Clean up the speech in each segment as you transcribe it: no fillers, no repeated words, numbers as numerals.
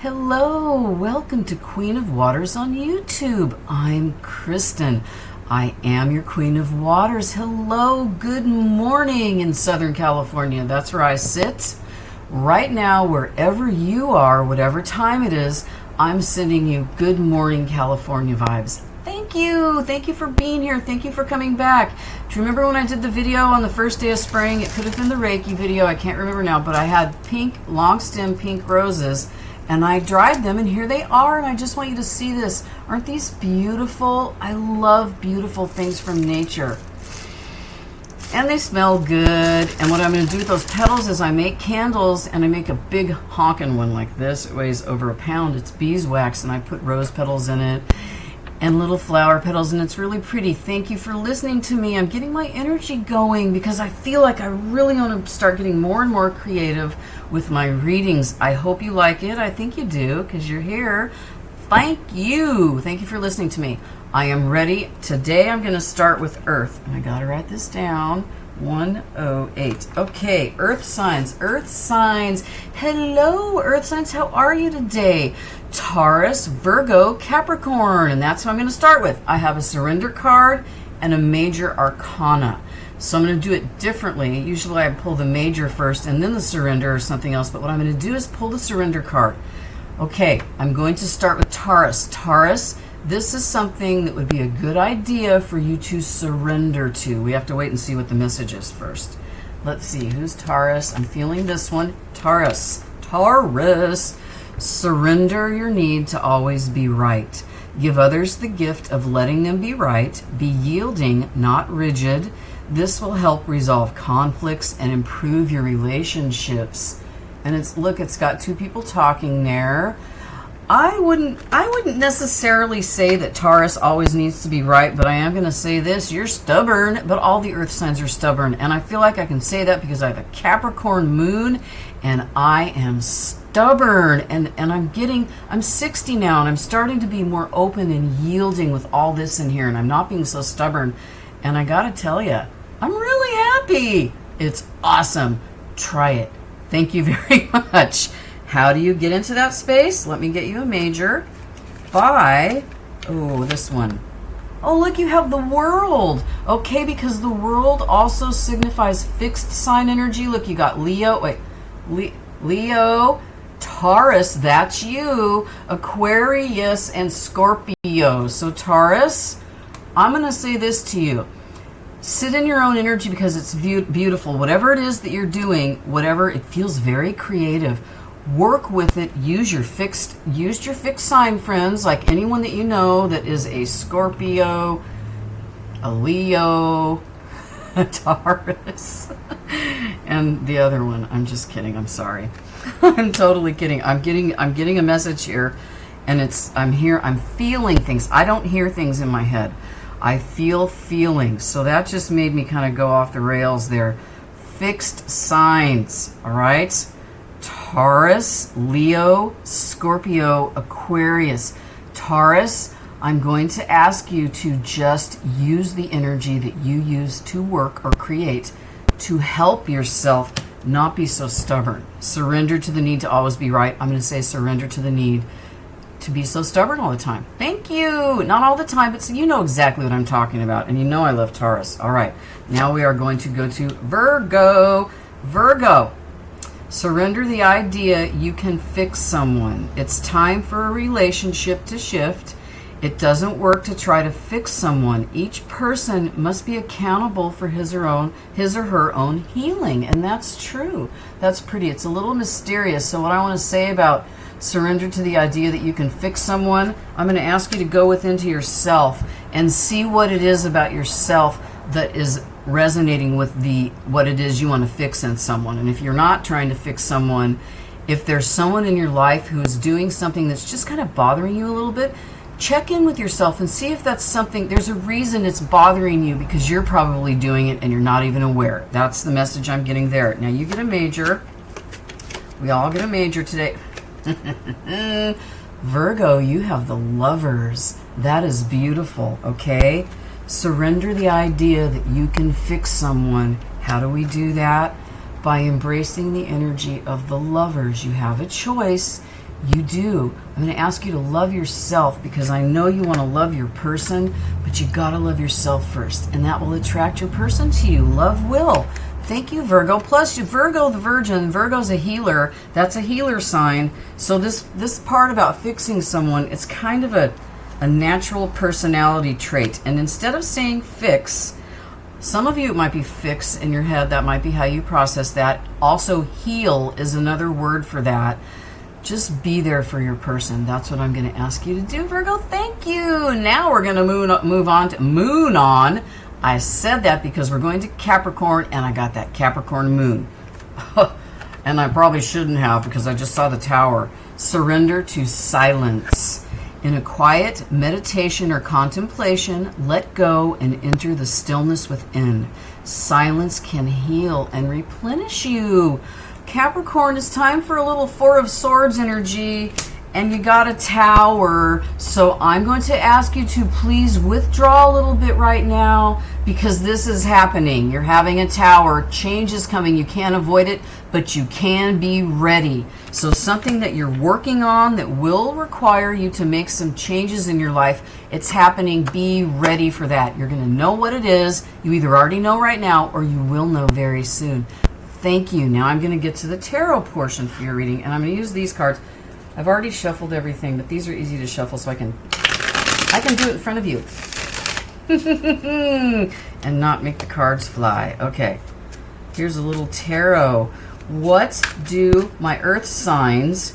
Hello, welcome to Queen of Waters on YouTube. I'm Kristen. I am your Queen of Waters. Hello, good morning in Southern California. That's where I sit. Right now, wherever you are, whatever time it is, I'm sending you good morning California vibes. Thank you. Thank you for being here. Thank you for coming back. Do you remember when I did the video on the first day of spring? It could have been the Reiki video. I can't remember now, but I had pink, long stem pink roses and I dried them and here they are. And I just want you to see this. Aren't these beautiful? I love beautiful things from nature. And they smell good. And what I'm going to do with those petals is I make candles, and I make a big honkin' one like this. It weighs over a pound. It's beeswax, and I put rose petals in it and little flower petals, and it's really pretty. Thank you for listening to me. I'm getting my energy going because I feel like I really want to start getting more and more creative with my readings. I hope you like it. I think you do because you're here. Thank you. Thank you for listening to me. I am ready. Today I'm going to start with Earth. And I got to write this down. 108. Okay, Earth signs. Earth signs. Hello, Earth signs. How are you today? Taurus, Virgo, Capricorn. And that's what I'm going to start with. I have a surrender card and a major arcana. So I'm going to do it differently. Usually I pull the major first and then the surrender or something else. But what I'm going to do is pull the surrender card. Okay, I'm going to start with Taurus. Taurus, this is something that would be a good idea for you to surrender to. We have to wait and see what the message is first. Let's see, who's Taurus? I'm feeling this one. Taurus. Taurus. Surrender your need to always be right. Give others the gift of letting them be right. Be yielding, not rigid. This will help resolve conflicts and improve your relationships. And it's got two people talking there. I wouldn't necessarily say that Taurus always needs to be right, but I am going to say this: you're stubborn, but all the earth signs are stubborn. And I feel like I can say that because I have a Capricorn moon and I am stubborn, and I'm 60 now and I'm starting to be more open and yielding with all this in here, and I'm not being so stubborn. And I got to tell you, I'm really happy. It's awesome. Try it. Thank you very much. How do you get into that space? Let me get you a major by, this one. Oh, look, you have the world. Okay, because the world also signifies fixed sign energy. Look, you got Leo, Leo, Taurus, that's you, Aquarius, and Scorpio. So Taurus, I'm going to say this to you. Sit in your own energy because it's beautiful. Whatever it is that you're doing, whatever, it feels very creative. Work with it. Use your fixed sign friends, like anyone that you know that is a Scorpio, a Leo, a Taurus, and the other one. I'm just kidding. I'm sorry. I'm totally kidding. I'm getting a message here, and I'm feeling things. I don't hear things in my head. I feel feelings. So that just made me kind of go off the rails there. Fixed signs, all right? Taurus, Leo, Scorpio, Aquarius. Taurus, I'm going to ask you to just use the energy that you use to work or create to help yourself not be so stubborn. Surrender to the need to always be right. I'm going to say surrender to the need to be so stubborn all the time. Thank you. Not all the time, but so you know exactly what I'm talking about. And you know I love Taurus. All right. Now we are going to go to Virgo. Virgo. Surrender the idea you can fix someone. It's time for a relationship to shift. It doesn't work to try to fix someone. Each person must be accountable for his or her own healing. And that's true. That's pretty. It's a little mysterious. So what I want to say about surrender to the idea that you can fix someone, I'm going to ask you to go within to yourself and see what it is about yourself that is resonating with what it is you want to fix in someone. And if you're not trying to fix someone, if there's someone in your life who is doing something that's just kind of bothering you a little bit, check in with yourself and see if that's something, there's a reason it's bothering you because you're probably doing it and you're not even aware. That's the message I'm getting there. Now you get a major. We all get a major today. Virgo, you have the Lovers. That is beautiful, okay? Surrender the idea that you can fix someone. How do we do that? By embracing the energy of the Lovers. You have a choice. You do. I'm going to ask you to love yourself because I know you want to love your person, but you got to love yourself first, and that will attract your person to you. Love will. Thank you, Virgo. Plus, Virgo the Virgin, Virgo's a healer. That's a healer sign. So this part about fixing someone, it's kind of a natural personality trait. And instead of saying fix, some of you, it might be fix in your head. That might be how you process that. Also, heal is another word for that. Just be there for your person. That's what I'm going to ask you to do, Virgo. Thank you. Now we're going to move on to Moon On. I said that because we're going to Capricorn, and I got that Capricorn moon. And I probably shouldn't have because I just saw the Tower. Surrender to silence. In a quiet meditation or contemplation, let go and enter the stillness within. Silence can heal and replenish you. Capricorn, it's time for a little Four of Swords energy, and you got a Tower. So I'm going to ask you to please withdraw a little bit right now because this is happening. You're having a Tower. Change is coming. You can't avoid it, but you can be ready. So something that you're working on that will require you to make some changes in your life, it's happening. Be ready for that. You're going to know what it is. You either already know right now or you will know very soon. Thank you. Now I'm going to get to the tarot portion for your reading, and I'm going to use these cards. I've already shuffled everything, but these are easy to shuffle, so I can do it in front of you and not make the cards fly. Okay, here's a little tarot. What do my earth signs?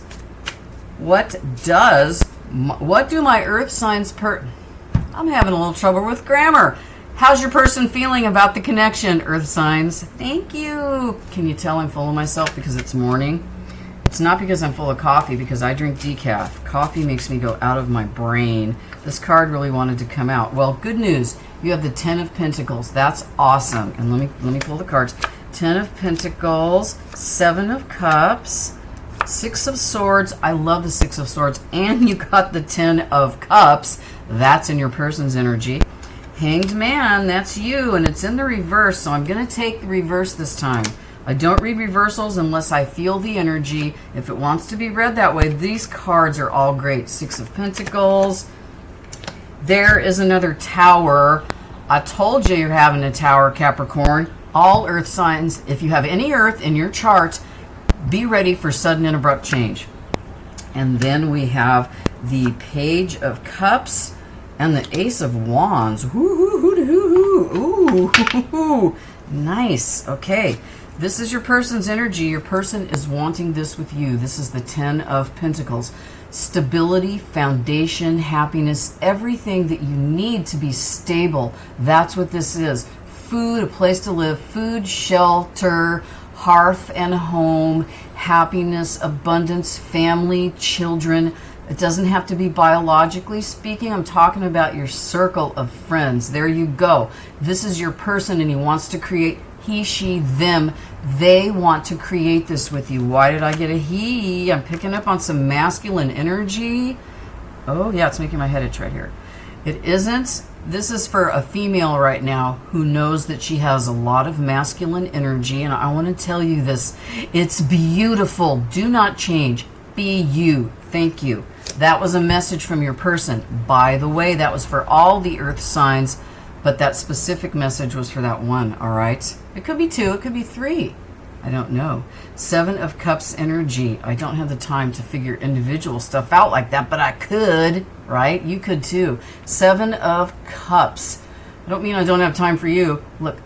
What do my earth signs I'm having a little trouble with grammar. How's your person feeling about the connection, earth signs? Thank you. Can you tell I'm full of myself because it's morning? It's not because I'm full of coffee, because I drink decaf. Coffee makes me go out of my brain. This card really wanted to come out. Well, good news. You have the Ten of Pentacles. That's awesome. And let me pull the cards. Ten of Pentacles, Seven of Cups, Six of Swords. I love the Six of Swords. And you got the Ten of Cups. That's in your person's energy. Hanged Man, that's you, and it's in the reverse, so I'm going to take the reverse this time. I don't read reversals unless I feel the energy. If it wants to be read that way, these cards are all great. Six of Pentacles. There is another Tower. I told you you're having a Tower, Capricorn. All earth signs, if you have any earth in your chart, be ready for sudden and abrupt change. And then we have the Page of Cups and the Ace of Wands. Ooh, nice. Okay. This is your person's energy. Your person is wanting this with you. This is the Ten of Pentacles. Stability, foundation, happiness, everything that you need to be stable. That's what this is. Food, a place to live, food, shelter, hearth and home, happiness, abundance, family, children. It doesn't have to be biologically speaking. I'm talking about your circle of friends. There you go. This is your person, and he wants to create he, she, them. They want to create this with you. Why did I get a he? I'm picking up on some masculine energy. Oh, yeah, it's making my head itch right here. It isn't. This is for a female right now who knows that she has a lot of masculine energy, and I want to tell you this. It's beautiful. Do not change. Be you. Thank you. That was a message from your person. By the way, that was for all the earth signs, but that specific message was for that one, all right? It could be two. It could be three. I don't know. Seven of Cups energy. I don't have the time to figure individual stuff out like that, but I could, right? You could too. Seven of Cups. I don't mean I don't have time for you. Look.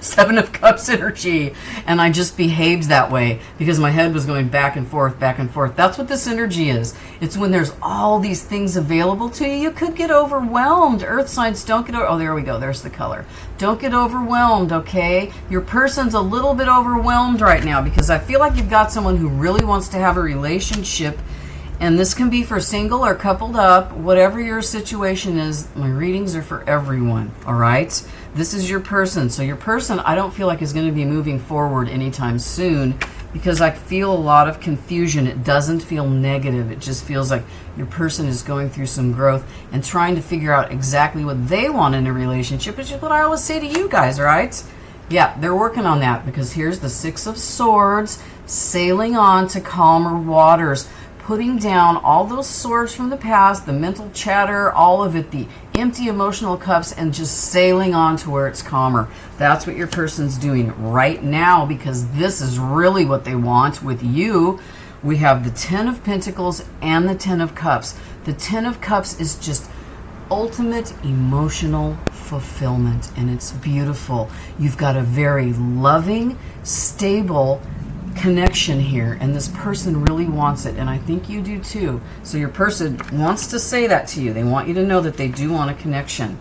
Seven of Cups energy. And I just behaved that way because my head was going back and forth, back and forth. That's what this energy is. It's when there's all these things available to you. You could get overwhelmed. Earth signs, don't get over... Oh, there we go. There's the color. Don't get overwhelmed, okay? Your person's a little bit overwhelmed right now because I feel like you've got someone who really wants to have a relationship. And this can be for single or coupled up. Whatever your situation is, my readings are for everyone, all right? This is your person. So your person, I don't feel like is going to be moving forward anytime soon because I feel a lot of confusion. It doesn't feel negative. It just feels like your person is going through some growth and trying to figure out exactly what they want in a relationship, which is what I always say to you guys, all right? Yeah, they're working on that because here's the Six of Swords. sailing on to calmer waters, putting down all those swords from the past, the mental chatter, all of it, the empty emotional cups, and just sailing on to where it's calmer. That's what your person's doing right now, because this is really what they want with you. We have the Ten of Pentacles and the Ten of Cups. The Ten of Cups is just ultimate emotional fulfillment, and it's beautiful. You've got a very loving, stable connection here, and this person really wants it, and I think you do too. So your person wants to say that to you. They want you to know that they do want a connection.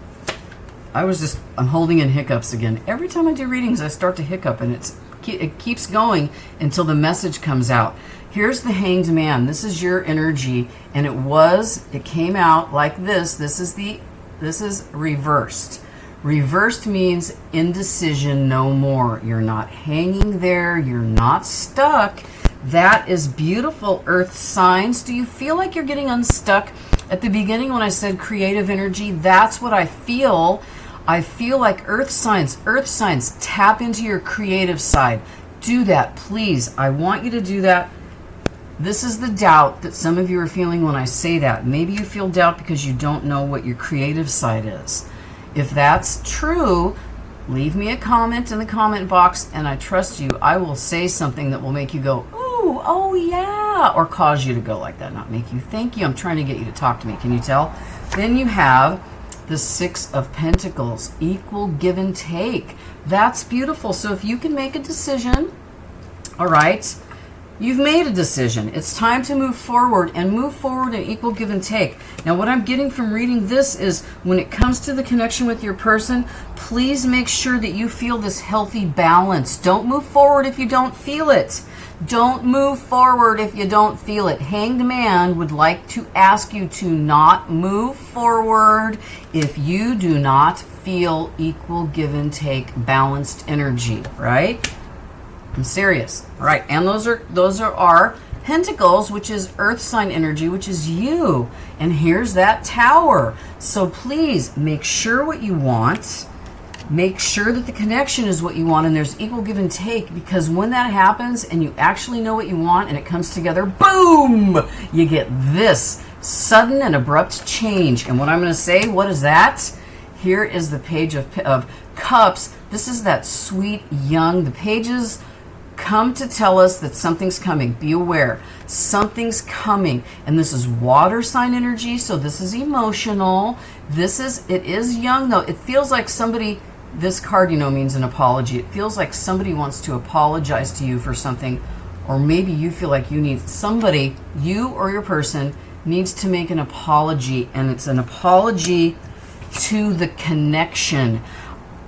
I'm holding in hiccups again. Every time I do readings, I start to hiccup, and it keeps going until the message comes out. Here's the Hanged Man. This is your energy, and it came out like this. This is reversed. Reversed means indecision no more. You're not hanging there. You're not stuck. That is beautiful, Earth signs. Do you feel like you're getting unstuck? At the beginning when I said creative energy, that's what I feel. I feel like Earth signs, tap into your creative side. Do that, please. I want you to do that. This is the doubt that some of you are feeling when I say that. Maybe you feel doubt because you don't know what your creative side is. If that's true, leave me a comment in the comment box, and I trust you. I will say something that will make you go, ooh, oh yeah, or cause you to go like that, not make you. Thank you. I'm trying to get you to talk to me. Can you tell? Then you have the Six of Pentacles, equal give and take. That's beautiful. So if you can make a decision, all right, you've made a decision. It's time to move forward, and move forward in equal give and take. Now, what I'm getting from reading this is when it comes to the connection with your person, please make sure that you feel this healthy balance. Don't move forward if you don't feel it. Don't move forward if you don't feel it. Hanged Man would like to ask you to not move forward if you do not feel equal give and take, balanced energy, right? I'm serious. All right, and those are our Pentacles, which is Earth sign energy, which is you. And here's that Tower. So please make sure what you want. Make sure that the connection is what you want, and there's equal give and take, because when that happens and you actually know what you want and it comes together, boom, you get this sudden and abrupt change. And what I'm going to say, what is that? Here is the Page of Cups. This is that sweet young, the pages come to tell us that something's coming. Be aware. Something's coming. And this is water sign energy, so this is emotional. It is young, though. It feels like somebody, this card, means an apology. It feels like somebody wants to apologize to you for something, or maybe you feel like you need somebody, you or your person, needs to make an apology, and it's an apology to the connection.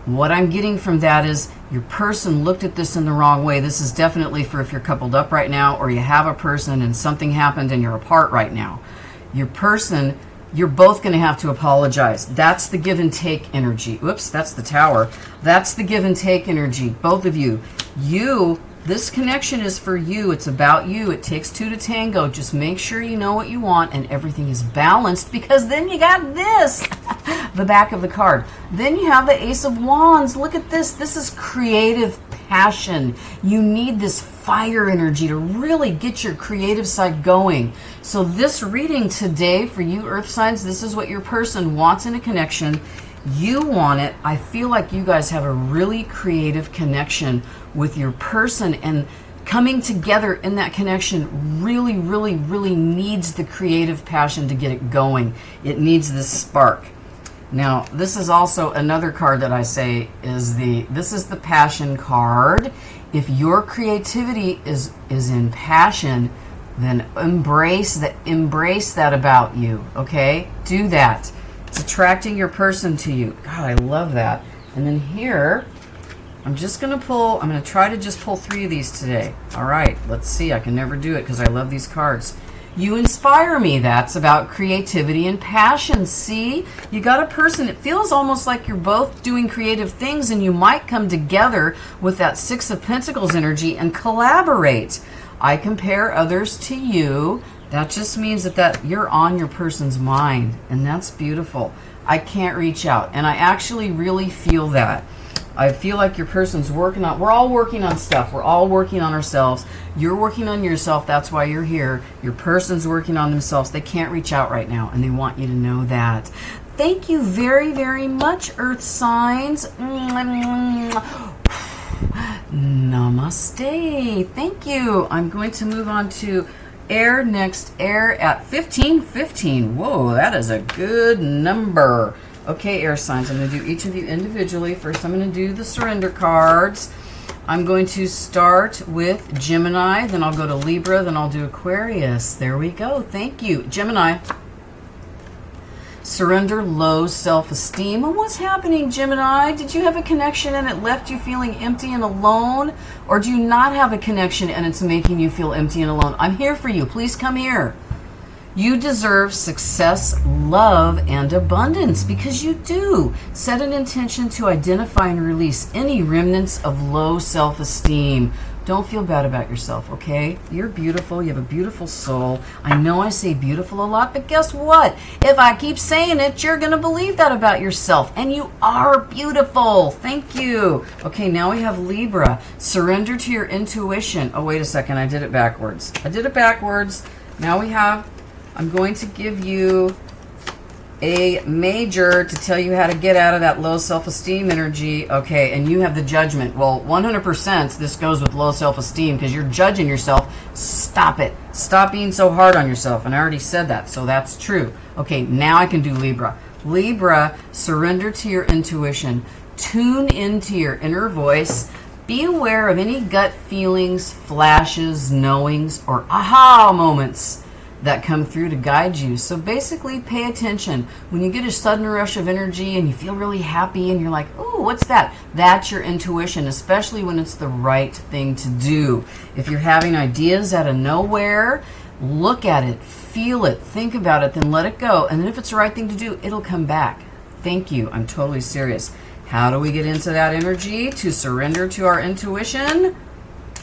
What I'm getting from that is your person looked at this in the wrong way. This is definitely for if you're coupled up right now, or you have a person and something happened and you're apart right now. Your person, you're both going to have to apologize. That's the give and take energy. Oops, that's the Tower. That's the give and take energy. Both of you. This connection is for you. It's about you. It takes two to tango. Just make sure you know what you want and everything is balanced, because then you got this, the back of the card. Then you have the Ace of Wands. Look at this. This is creative passion. You need this fire energy to really get your creative side going. So this reading today for you Earth signs, this is what your person wants in a connection. You want it. I feel like you guys have a really creative connection with your person, and coming together in that connection really, really, really needs the creative passion to get it going. It needs this spark. Now, this is also another card that I say is this is the passion card. If your creativity is in passion, then embrace that about you, okay? Do that. It's attracting your person to you. God, I love that. And then here, I'm going to try to just pull 3 of these today. All right, let's see. I can never do it because I love these cards. You inspire me. That's about creativity and passion. See, you got a person. It feels almost like you're both doing creative things, and you might come together with that Six of Pentacles energy and collaborate. I compare others to you. That just means that you're on your person's mind, and that's beautiful. I can't reach out, and I actually really feel that. I feel like your person's working on, we're all working on stuff. We're all working on ourselves. You're working on yourself. That's why you're here. Your person's working on themselves. They can't reach out right now, and they want you to know that. Thank you very, very much, Earth signs. Namaste. Thank you. I'm going to move on to air next. Air at 1515. Whoa, that is a good number. Okay, air signs. I'm going to do each of you individually. First, I'm going to do the surrender cards. I'm going to start with Gemini, then I'll go to Libra, then I'll do Aquarius. There we go. Thank you. Gemini. Surrender low self-esteem. And what's happening, Gemini? Did you have a connection and it left you feeling empty and alone? Or do you not have a connection and it's making you feel empty and alone? I'm here for you. Please come here. You deserve success, love, and abundance because you do. Set an intention to identify and release any remnants of low self-esteem. Don't feel bad about yourself, okay? You're beautiful. You have a beautiful soul. I know I say beautiful a lot, but guess what? If I keep saying it, you're going to believe that about yourself. And you are beautiful. Thank you. Okay, now we have Libra. Surrender to your intuition. Oh, wait a second. I did it backwards. Now we have, I'm going to give you a major to tell you how to get out of that low self-esteem energy. Okay, and you have the judgment. Well, 100% this goes with low self-esteem because you're judging yourself. Stop it. Stop being so hard on yourself. And I already said that, so that's true. Okay, now I can do Libra. Libra, surrender to your intuition. Tune into your inner voice. Be aware of any gut feelings, flashes, knowings, or aha moments that come through to guide you. So basically pay attention. When you get a sudden rush of energy and you feel really happy and you're like, oh, what's that? That's your intuition, especially when it's the right thing to do. If you're having ideas out of nowhere, look at it, feel it, think about it, then let it go. And then if it's the right thing to do, it'll come back. Thank you. I'm totally serious. How do we get into that energy to surrender to our intuition?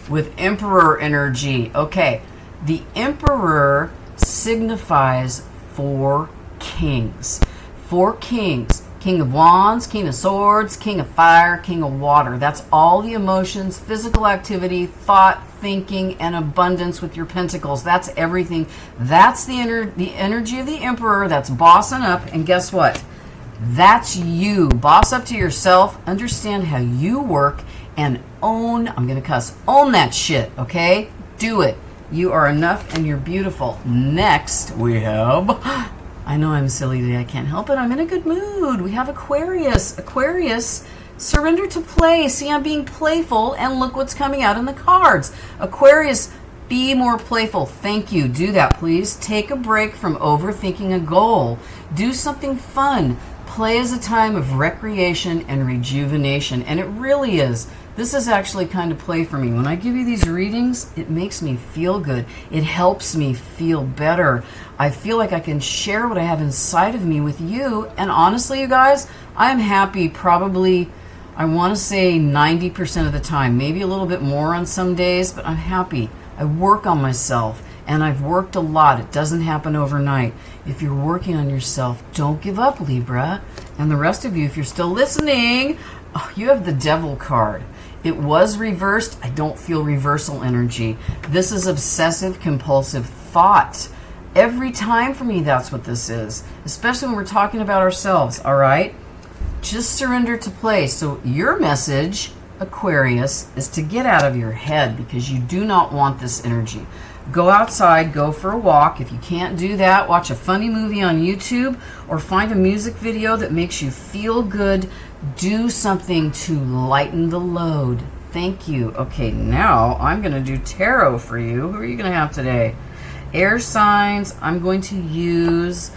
With Emperor energy. Okay, the Emperor signifies 4 kings. 4 kings. King of Wands, King of Swords, King of Fire, King of Water. That's all the emotions, physical activity, thought, thinking, and abundance with your pentacles. That's everything. That's the energy of the Emperor. That's bossing up. And guess what? That's you. Boss up to yourself. Understand how you work and own, I'm going to cuss, own that shit, okay? Do it. You are enough and you're beautiful. Next, we have, I know I'm silly today, I can't help it. I'm in a good mood. We have Aquarius. Aquarius, surrender to play. See, I'm being playful and look what's coming out in the cards. Aquarius, be more playful. Thank you. Do that, please. Take a break from overthinking a goal. Do something fun. Play is a time of recreation and rejuvenation, and it really is. This is actually kind of play for me. When I give you these readings, it makes me feel good. It helps me feel better. I feel like I can share what I have inside of me with you. And honestly, you guys, I'm happy probably, I want to say 90% of the time. Maybe a little bit more on some days, but I'm happy. I work on myself, and I've worked a lot. It doesn't happen overnight. If you're working on yourself, don't give up, Libra. And the rest of you, if you're still listening, oh, you have the Devil card. It was reversed. I don't feel reversal energy. This is obsessive compulsive thought. Every time for me, that's what this is, especially when we're talking about ourselves, all right? Just surrender to play. So your message, Aquarius, is to get out of your head because you do not want this energy. Go outside, go for a walk. If you can't do that, watch a funny movie on YouTube or find a music video that makes you feel good. Do something to lighten the load. Thank you. Okay, now I'm going to do tarot for you. Who are you going to have today? Air signs. I'm going to use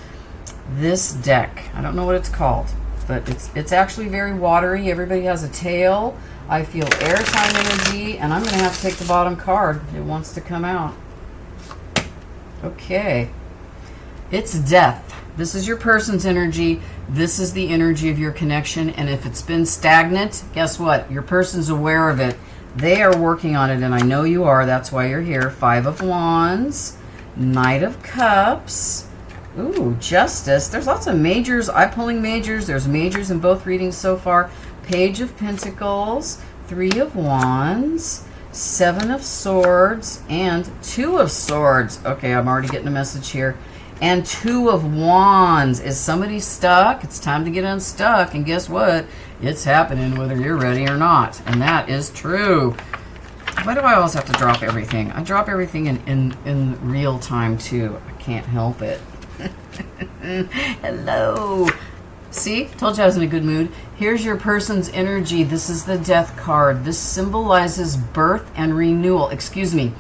this deck. I don't know what it's called, but it's actually very watery. Everybody has a tail. I feel air sign energy, and I'm going to have to take the bottom card. It wants to come out. Okay. It's death. This is your person's energy. This is the energy of your connection. And if it's been stagnant, guess what? Your person's aware of it. They are working on it, and I know you are. That's why you're here. 5 of Wands, Knight of Cups. Ooh, Justice. There's lots of majors. I'm pulling majors. There's majors in both readings so far. Page of Pentacles, Three of Wands, Seven of Swords, and Two of Swords. Okay, I'm already getting a message here. And Two of Wands. Is somebody stuck? It's time to get unstuck. And guess what? It's happening whether you're ready or not. And that is true. Why do I always have to drop everything? I drop everything in real time, too. I can't help it. Hello. See? Told you I was in a good mood. Here's your person's energy. This is the Death card. This symbolizes birth and renewal. Excuse me.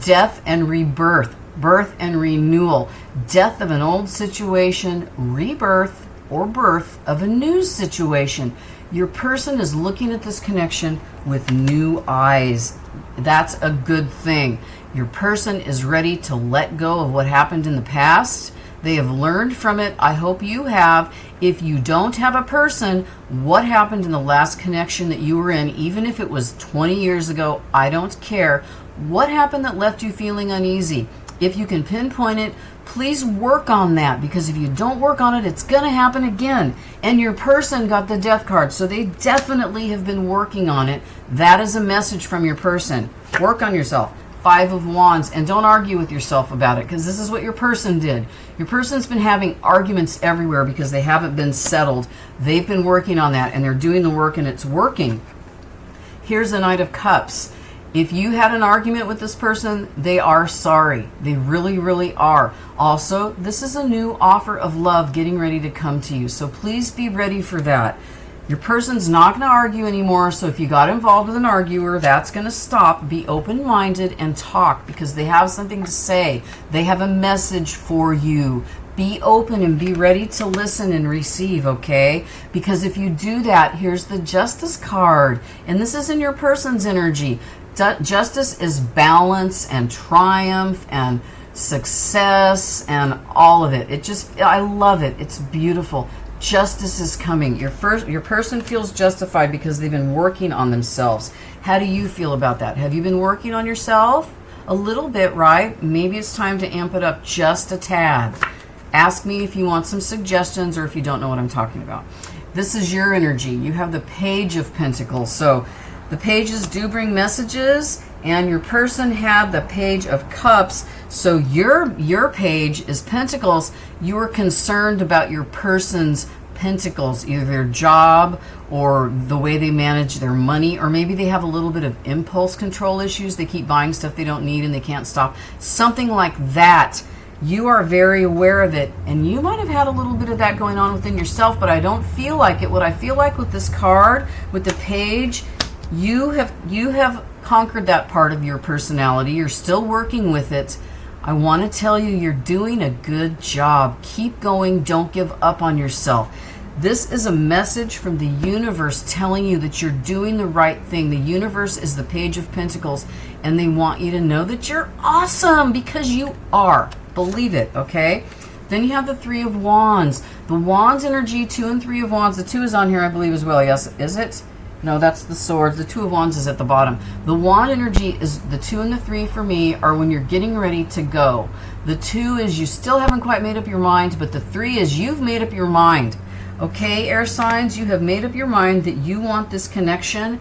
Death and rebirth. Birth and renewal. Death of an old situation. Rebirth or birth of a new situation. Your person is looking at this connection with new eyes. That's a good thing. Your person is ready to let go of what happened in the past. They have learned from it. I hope you have. If you don't have a person, what happened in the last connection that you were in, even if it was 20 years ago, I don't care. What happened that left you feeling uneasy? If you can pinpoint it, please work on that, because if you don't work on it, it's going to happen again. And your person got the Death card, so they definitely have been working on it. That is a message from your person. Work on yourself. Five of Wands, and don't argue with yourself about it, because this is what your person did. Your person's been having arguments everywhere because they haven't been settled. They've been working on that, and they're doing the work, and it's working. Here's the Knight of Cups. If you had an argument with this person, they are sorry. They really, really are. Also, this is a new offer of love getting ready to come to you. So please be ready for that. Your person's not going to argue anymore. So if you got involved with an arguer, that's going to stop. Be open-minded and talk, because they have something to say. They have a message for you. Be open and be ready to listen and receive, okay? Because if you do that, here's the Justice card. And this is in your person's energy. Justice is balance and triumph and success and all of it. I love it. It's beautiful. Justice is coming. Your person feels justified because they've been working on themselves. How do you feel about that? Have you been working on yourself? A little bit, right? Maybe it's time to amp it up just a tad. Ask me if you want some suggestions or if you don't know what I'm talking about. This is your energy. You have the Page of Pentacles. So the pages do bring messages, and your person had the Page of Cups. So your page is Pentacles. You are concerned about your person's Pentacles, either their job or the way they manage their money, or maybe they have a little bit of impulse control issues. They keep buying stuff they don't need and they can't stop. Something like that. You are very aware of it, and you might have had a little bit of that going on within yourself, but I don't feel like it. What I feel like with this card, with the page, you have conquered that part of your personality. You're still working with it. I want to tell you, you're doing a good job. Keep going. Don't give up on yourself. This is a message from the universe telling you that you're doing the right thing. The universe is the Page of Pentacles, and they want you to know that you're awesome, because you are. Believe it, okay? Then you have the Three of Wands. The Wands energy, 2 and 3 of Wands. The 2 is on here, I believe, as well. Yes, is it? No, that's the Swords. The 2 of Wands is at the bottom. The Wand energy is the 2 and the 3 for me are when you're getting ready to go. The 2 is you still haven't quite made up your mind, but the 3 is you've made up your mind. Okay, air signs, you have made up your mind that you want this connection.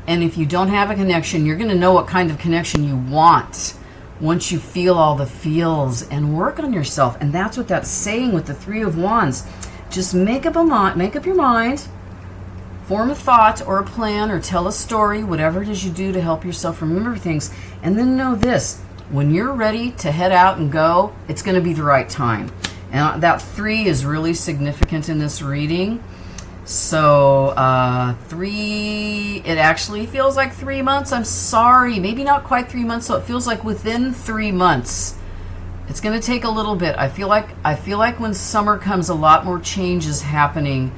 And if you don't have a connection, you're going to know what kind of connection you want once you feel all the feels, and work on yourself. And that's what that's saying with the 3 of Wands. Just make up your mind. Form a thought or a plan or tell a story, whatever it is you do to help yourself remember things. And then know this, when you're ready to head out and go, it's going to be the right time. And that 3 is really significant in this reading. So 3, it actually feels like 3 months. I'm sorry, maybe not quite 3 months. So it feels like within 3 months. It's going to take a little bit. I feel like when summer comes, a lot more change is happening.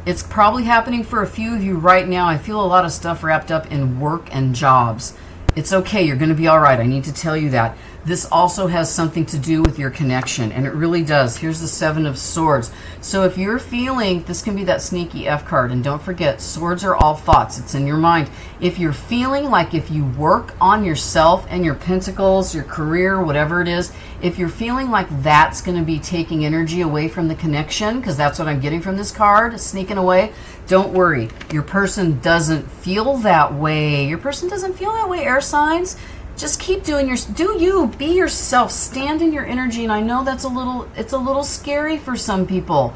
It's probably happening for a few of you right now. I feel a lot of stuff wrapped up in work and jobs. It's okay. You're going to be all right. I need to tell you that. This also has something to do with your connection, and it really does. Here's the Seven of Swords. So if you're feeling, this can be that sneaky F card, and don't forget, swords are all thoughts. It's in your mind. If you're feeling like if you work on yourself and your pentacles, your career, whatever it is, if you're feeling like that's going to be taking energy away from the connection, because that's what I'm getting from this card, sneaking away, don't worry. Your person doesn't feel that way. Your person doesn't feel that way, air signs. Just keep doing do you, be yourself, stand in your energy. And I know it's a little scary for some people.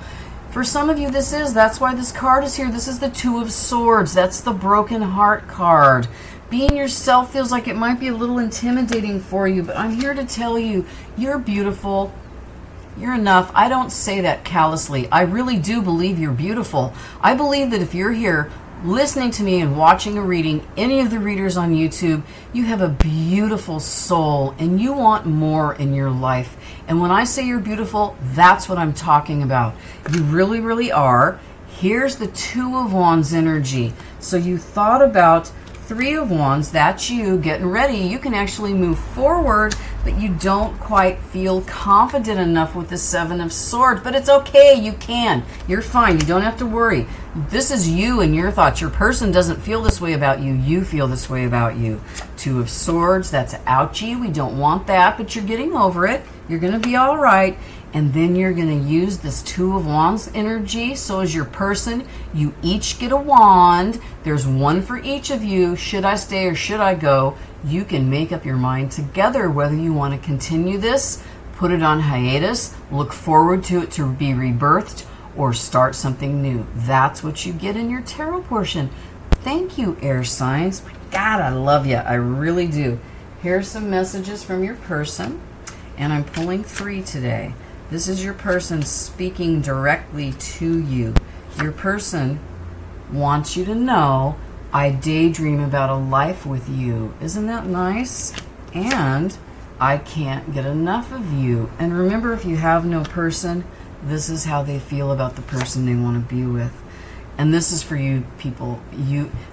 For some of you, that's why this card is here. This is the Two of Swords. That's the broken heart card. Being yourself feels like it might be a little intimidating for you, but I'm here to tell you, you're beautiful. You're enough. I don't say that callously. I really do believe you're beautiful. I believe that if you're here listening to me and watching a reading, any of the readers on YouTube, you have a beautiful soul and you want more in your life. And when I say you're beautiful, that's what I'm talking about. You really, really are. Here's the Two of Wands energy. So you thought about Three of Wands, that's you getting ready. You can actually move forward, but you don't quite feel confident enough with the Seven of Swords. But it's okay, you can. You're fine, you don't have to worry. This is you and your thoughts. Your person doesn't feel this way about you. You feel this way about you. Two of Swords, that's ouchy. We don't want that, but you're getting over it. You're going to be all right. And then you're going to use this Two of Wands energy. So as your person, you each get a wand. There's one for each of you. Should I stay or should I go? You can make up your mind together whether you want to continue this, put it on hiatus, look forward to it to be rebirthed, or start something new. That's what you get in your tarot portion. Thank you, air signs. God, I love you. I really do. Here's some messages from your person, and I'm pulling 3 today. This is your person speaking directly to you. Your person wants you to know, I daydream about a life with you. Isn't that nice? And I can't get enough of you. And remember, if you have no person, this is how they feel about the person they want to be with. And this is for you people.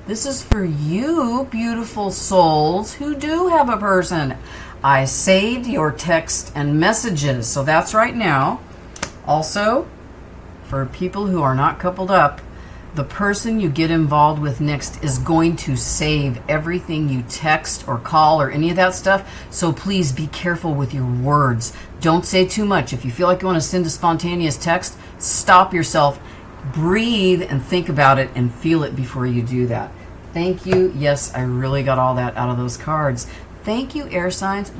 This is for you, beautiful souls who do have a person. I saved your text and messages, so that's right now. Also, for people who are not coupled up, the person you get involved with next is going to save everything you text or call or any of that stuff. So please be careful with your words. Don't say too much. If you feel like you want to send a spontaneous text, stop yourself, breathe, and think about it and feel it before you do that. Thank you. Yes, I really got all that out of those cards. Thank you, air signs.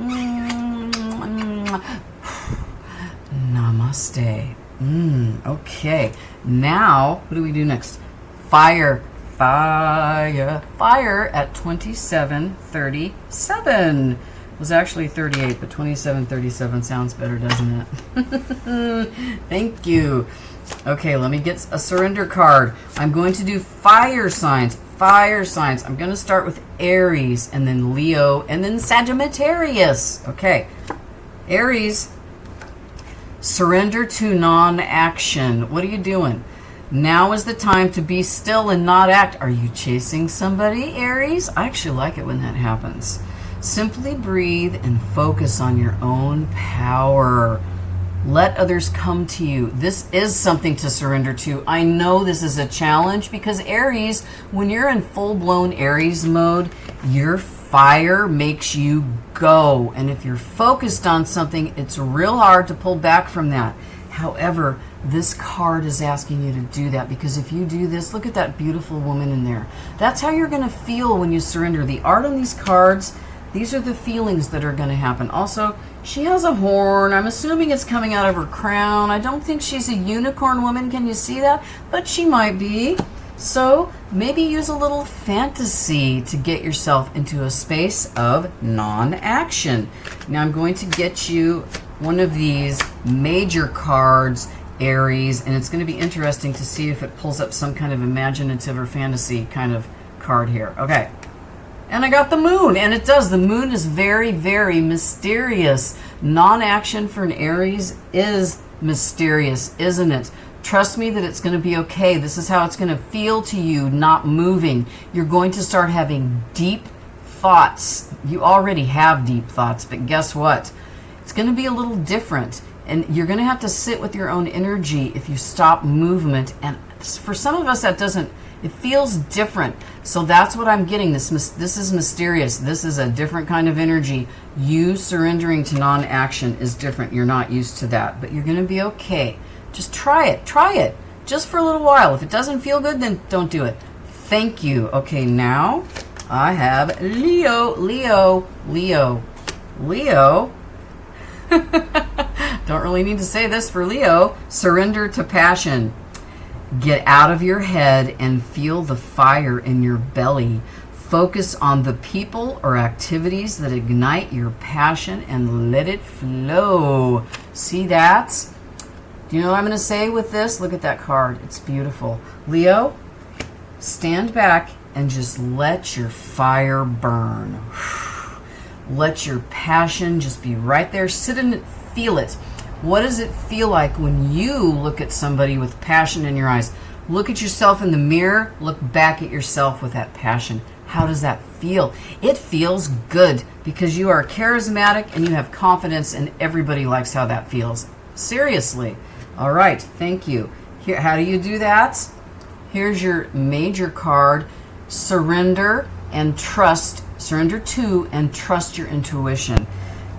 Namaste. Okay. Now, what do we do next? Fire at 2737. It was actually 38, but 2737 sounds better, doesn't it? Thank you. Okay, let me get a surrender card. I'm going to do fire signs. Fire signs. I'm going to start with Aries, and then Leo, and then Sagittarius. Okay. Aries, surrender to non-action. What are you doing? Now is the time to be still and not act. Are you chasing somebody, Aries? I actually like it when that happens. Simply breathe and focus on your own power. Let others come to you. This is something to surrender to. I know this is a challenge because Aries, when you're in full-blown Aries mode, your fire makes you go. And if you're focused on something, it's real hard to pull back from that. However, this card is asking you to do that, because if you do this, look at that beautiful woman in there. That's how you're going to feel when you surrender. The art on these cards, these are the feelings that are going to happen. Also, she has a horn. I'm assuming it's coming out of her crown. I don't think she's a unicorn woman. Can you see that? But she might be. So maybe use a little fantasy to get yourself into a space of non-action. Now I'm going to get you one of these major cards, Aries, and it's going to be interesting to see if it pulls up some kind of imaginative or fantasy kind of card here. Okay. And I got the moon, and it does. The moon is very, very mysterious. Non-action for an Aries is mysterious, isn't it? Trust me that it's going to be okay. This is how it's going to feel to you, not moving. You're going to start having deep thoughts. You already have deep thoughts, but guess what? It's going to be a little different. And you're going to have to sit with your own energy if you stop movement. And for some of us, that doesn't, it feels different. So that's what I'm getting. This is mysterious. This is a different kind of energy. You surrendering to non-action is different. You're not used to that, but you're going to be okay. Just try it. Try it. Just for a little while. If it doesn't feel good, then don't do it. Thank you. Okay, now I have Leo. Don't really need to say this for Leo. Surrender to passion. Get out of your head and feel the fire in your belly. Focus on the people or activities that ignite your passion and let it flow. See that? Do you know what I'm going to say with this? Look at that card. It's beautiful. Leo, stand back and just let your fire burn. Let your passion just be right there. Sit in it, feel it. What does it feel like when you look at somebody with passion in your eyes? Look at yourself in the mirror. Look back at yourself with that passion. How does that feel? It feels good because you are charismatic and you have confidence, and everybody likes how that feels. Seriously. All right. Thank you. Here, how do you do that? Here's your major card. Surrender and trust. Surrender to and trust your intuition.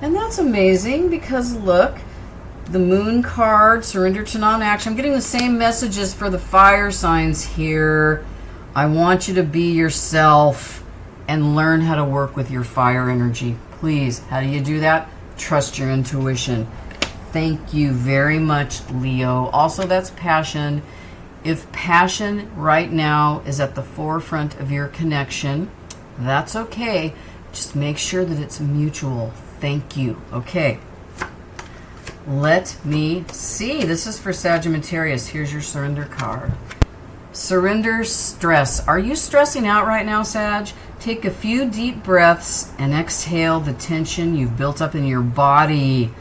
And that's amazing because look, the moon card, surrender to non-action. I'm getting the same messages for the fire signs here. I want you to be yourself and learn how to work with your fire energy. Please, how do you do that? Trust your intuition. Thank you very much, Leo. Also, that's passion. If passion right now is at the forefront of your connection, that's okay. Just make sure that it's mutual. Thank you. Okay. Let me see. This is for Sagittarius. Here's your surrender card. Surrender stress. Are you stressing out right now, Sag? Take a few deep breaths and exhale the tension you've built up in your body.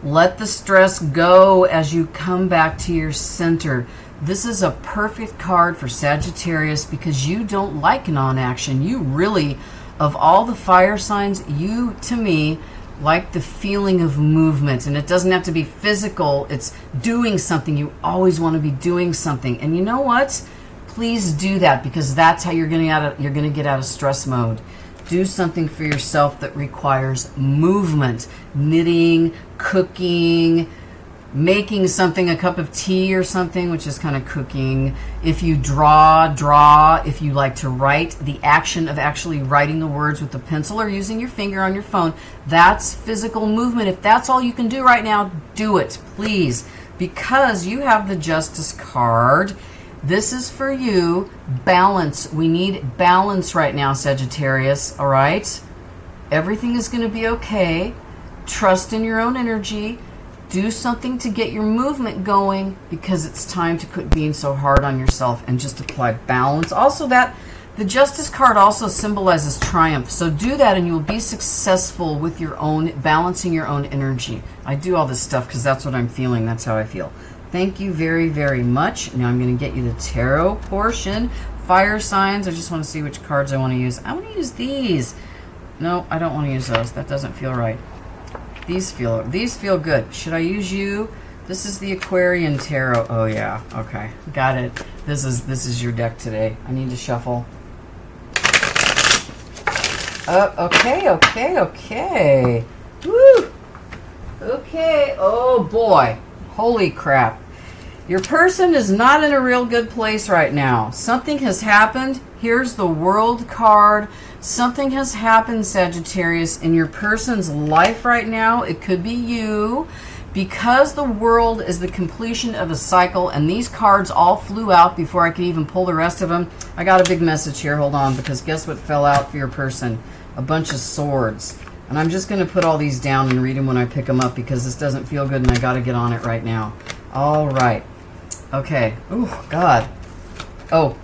Let the stress go as you come back to your center. This is a perfect card for Sagittarius because you don't like non-action. You really, of all the fire signs, you, to me, like the feeling of movement. And it doesn't have to be physical. It's doing something. You always want to be doing something. And you know what? Please do that because that's how you're going to get out of stress mode. Do something for yourself that requires movement. Knitting, cooking, making something, a cup of tea or something, which is kind of cooking. If you draw. If you like to write, the action of actually writing the words with a pencil or using your finger on your phone, that's physical movement. If that's all you can do right now, do it, please. Because you have the Justice card. This is for you. Balance. We need balance right now, Sagittarius, all right? Everything is going to be okay. Trust in your own energy. Do something to get your movement going because it's time to quit being so hard on yourself and just apply balance. Also, that the Justice card also symbolizes triumph. So do that and you will be successful with your own, balancing your own energy. I do all this stuff because that's what I'm feeling. That's how I feel. Thank you very, very much. Now I'm going to get you the tarot portion. Fire signs. I just want to see which cards I want to use. I want to use these. No, I don't want to use those. That doesn't feel right. These feel good. Should I use you? This is the Aquarian Tarot. Oh yeah. Okay. Got it. This is your deck today. I need to shuffle. Okay. Woo! Okay. Oh boy. Holy crap. Your person is not in a real good place right now. Something has happened. Here's the World card. Something has happened, Sagittarius, in your person's life right now. It could be you. Because the World is the completion of a cycle, and these cards all flew out before I could even pull the rest of them, I got a big message here. Hold on, because guess what fell out for your person? A bunch of swords. And I'm just going to put all these down and read them when I pick them up because this doesn't feel good and I got to get on it right now. All right. Okay. Oh, God. Oh,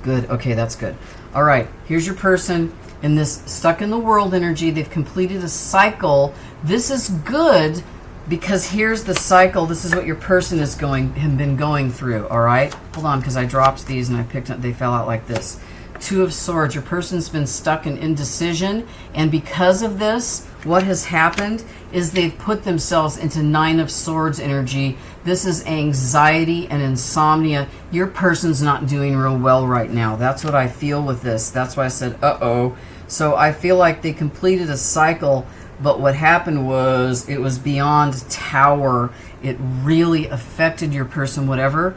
good. Okay, that's good. All right. Here's your person in this stuck in the World energy. They've completed a cycle. This is good because here's the cycle. This is what your person have been going through. All right. Hold on, because I dropped these and I picked up. They fell out like this. Two of Swords. Your person's been stuck in indecision, and because of this, what has happened is they've put themselves into Nine of Swords energy. This is anxiety and insomnia. Your person's not doing real well right now. That's what I feel with this. That's why I said, uh-oh. So I feel like they completed a cycle, but what happened was it was beyond Tower. It really affected your person, whatever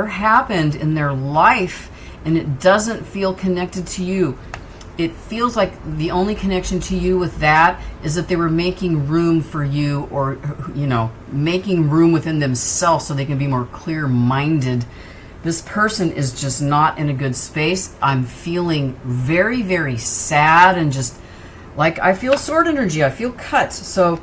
happened in their life, and it doesn't feel connected to you. It feels like the only connection to you with that is that they were making room for you, or, you know, making room within themselves so they can be more clear-minded. This person is just not in a good space. I'm feeling very, very sad, and just like I feel sword energy. I feel cut. So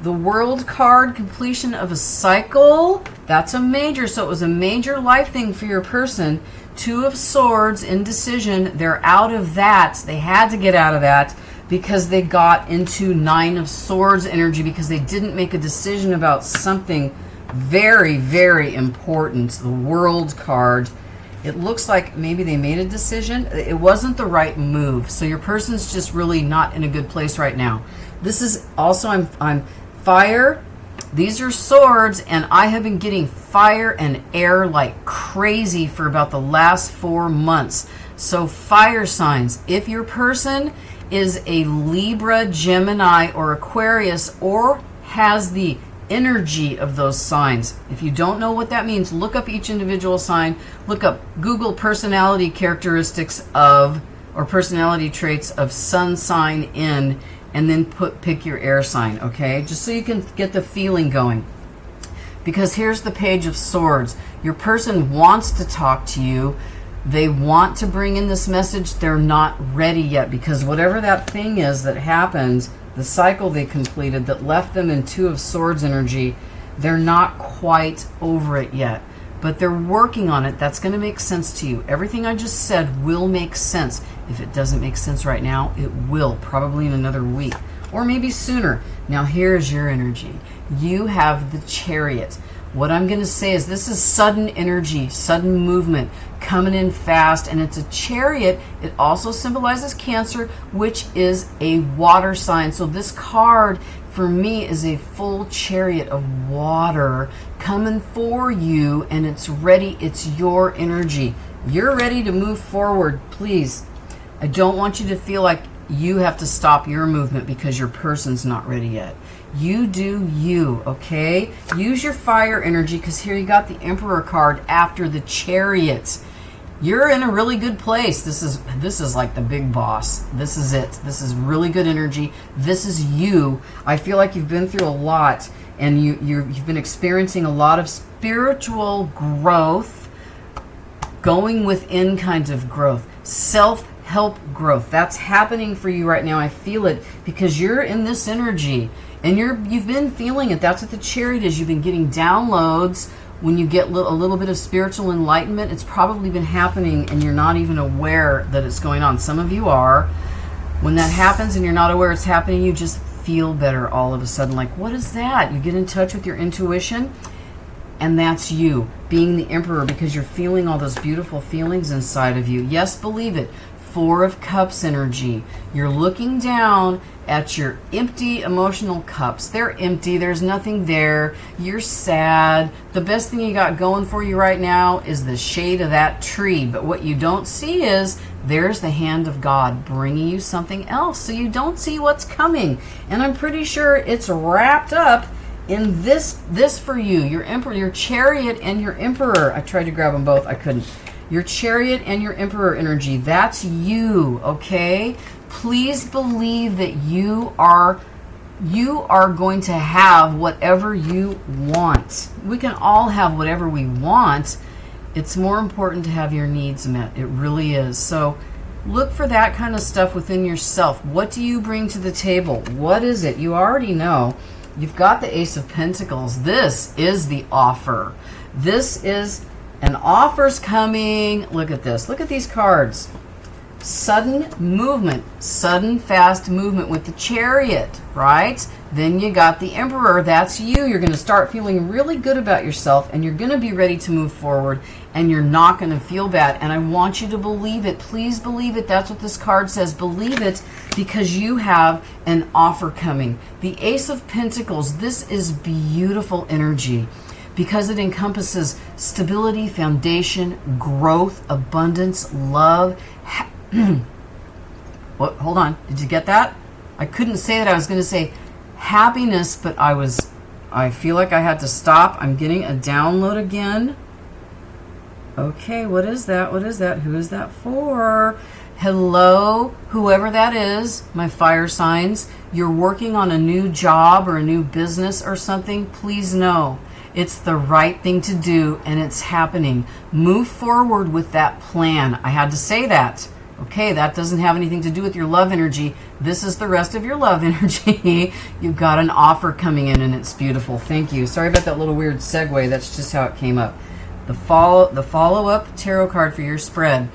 the World card, completion of a cycle, that's a major. So it was a major life thing for your person. Two of Swords, indecision. They're out of that. They had to get out of that because they got into Nine of Swords energy because they didn't make a decision about something very, very important. The World card. It looks like maybe they made a decision. It wasn't the right move. So your person's just really not in a good place right now. This is also, I'm fire. These are swords, and I have been getting fire and air like crazy for about the last 4 months. So fire signs. If your person is a Libra, Gemini, or Aquarius, or has the energy of those signs. If you don't know what that means, look up each individual sign. Look up, Google personality characteristics of, or personality traits of sun sign in, and then pick your air sign, okay? Just so you can get the feeling going. Because here's the Page of Swords. Your person wants to talk to you. They want to bring in this message. They're not ready yet, because whatever that thing is that happened, the cycle they completed that left them in Two of Swords energy, they're not quite over it yet. But they're working on it. That's going to make sense to you. Everything I just said will make sense. If it doesn't make sense right now, it will, probably in another week, or maybe sooner. Now here's your energy. You have the Chariot. What I'm going to say is this is sudden energy, sudden movement, coming in fast, and it's a Chariot. It also symbolizes Cancer, which is a water sign. So this card for me is a full chariot of water coming for you, and it's ready. It's your energy. You're ready to move forward. Please, I don't want you to feel like you have to stop your movement because your person's not ready yet. You do you, okay? Use your fire energy, because here you got the Emperor card after the Chariot. You're in a really good place. This is like the big boss. This is it. This is really good energy. This is you. I feel like you've been through a lot, and you've been experiencing a lot of spiritual growth, going within kinds of growth, self-help growth. That's happening for you right now. I feel it because you're in this energy, and you've been feeling it. That's what the Chariot is. You've been getting downloads. When you get a little bit of spiritual enlightenment, it's probably been happening and you're not even aware that it's going on. Some of you are. When that happens and you're not aware it's happening, you just feel better all of a sudden. Like, what is that? You get in touch with your intuition, and that's you being the Emperor, because you're feeling all those beautiful feelings inside of you. Yes, believe it. Four of Cups energy. You're looking down at your empty emotional cups. They're empty. There's nothing there. You're sad. The best thing you got going for you right now is the shade of that tree. But what you don't see is there's the hand of God bringing you something else. So you don't see what's coming. And I'm pretty sure it's wrapped up in this for you. Your Emperor, your Chariot and your Emperor. I tried to grab them both. I couldn't. Your Chariot and your Emperor energy. That's you, okay? Please believe that you are going to have whatever you want. We can all have whatever we want. It's more important to have your needs met. It really is. So look for that kind of stuff within yourself. What do you bring to the table? What is it? You already know. You've got the Ace of Pentacles. This is the offer. This is an offer's coming. Look at this. Look at these cards. sudden movement, sudden fast movement with the Chariot, right? Then you got the Emperor. That's you. You're going to start feeling really good about yourself, and you're going to be ready to move forward, and you're not going to feel bad. And I want you to believe it. Please believe it. That's what this card says. Believe it, because you have an offer coming. The Ace of Pentacles, this is beautiful energy, because it encompasses stability, foundation, growth, abundance, love. What? Hold on. Did you get that? I couldn't say that. I was going to say happiness, but I feel like I had to stop. I'm getting a download again. Okay, what is that? What is that? Who is that for? Hello, whoever that is, my fire signs. You're working on a new job or a new business or something. Please know it's the right thing to do, and it's happening. Move forward with that plan. I had to say that. Okay, that doesn't have anything to do with your love energy. This is the rest of your love energy. You've got an offer coming in, and it's beautiful. Thank you. Sorry about that little weird segue. That's just how it came up. The follow-up tarot card for your spread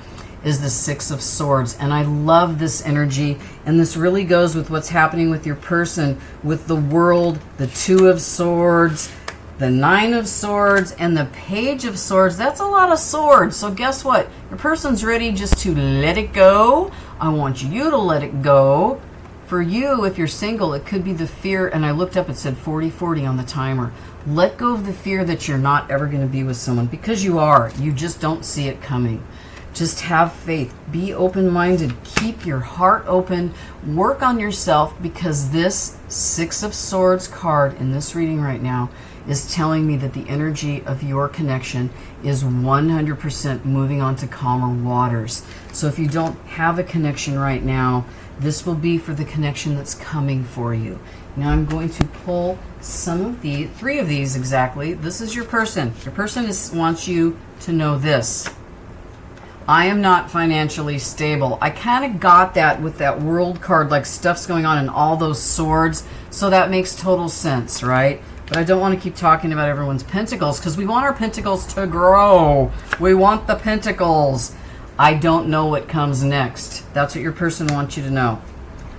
is the Six of Swords, and I love this energy, and this really goes with what's happening with your person, with the World, the Two of Swords, the Nine of Swords, and the Page of Swords. That's a lot of swords. So guess what? Your person's ready just to let it go. I want you to let it go. For you, if you're single, it could be the fear, and I looked up, it said 40-40 on the timer. Let go of the fear that you're not ever going to be with someone, because you are. You just don't see it coming. Just have faith. Be open-minded. Keep your heart open. Work on yourself, because this Six of Swords card in this reading right now is telling me that the energy of your connection is 100% moving on to calmer waters. So if you don't have a connection right now, this will be for the connection that's coming for you. Now I'm going to pull some of the, 3 of these exactly. This is your person. Your person wants you to know this. I am not financially stable. I kind of got that with that World card, like stuff's going on in all those swords. So that makes total sense, right? But I don't want to keep talking about everyone's pentacles, because we want our pentacles to grow. We want the pentacles. I don't know what comes next. That's what your person wants you to know.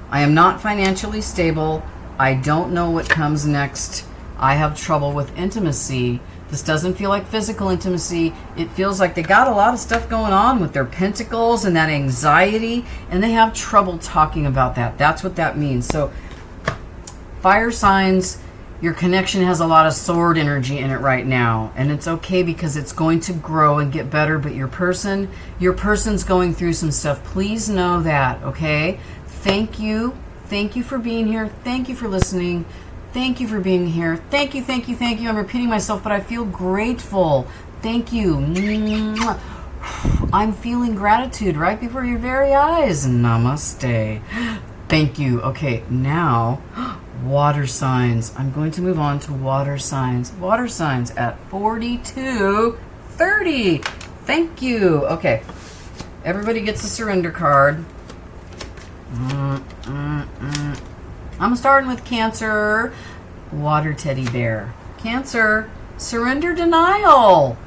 I am not financially stable. I don't know what comes next. I have trouble with intimacy. This doesn't feel like physical intimacy. It feels like they got a lot of stuff going on with their pentacles and that anxiety, and they have trouble talking about that. That's what that means. So, fire signs, your connection has a lot of sword energy in it right now, and it's okay, because it's going to grow and get better. But your person's going through some stuff. Please know that, okay? Thank you for being here. Thank you for listening. Thank you for being here. Thank you. I'm repeating myself, but I feel grateful. Thank you. I'm feeling gratitude right before your very eyes. Namaste. Thank you. Okay, now water signs. I'm going to move on to water signs. Water signs at 4230. Thank you. Okay. Everybody gets a surrender card. I'm starting with Cancer. Water teddy bear. Cancer. Surrender denial.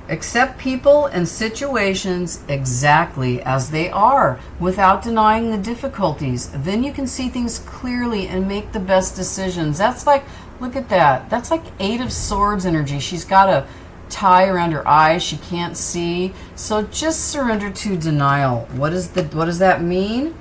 Accept people and situations exactly as they are without denying the difficulties. Then you can see things clearly and make the best decisions. That's like, look at that. That's like 8 of Swords energy. She's got a tie around her eyes. She can't see. So just surrender to denial. What does that mean?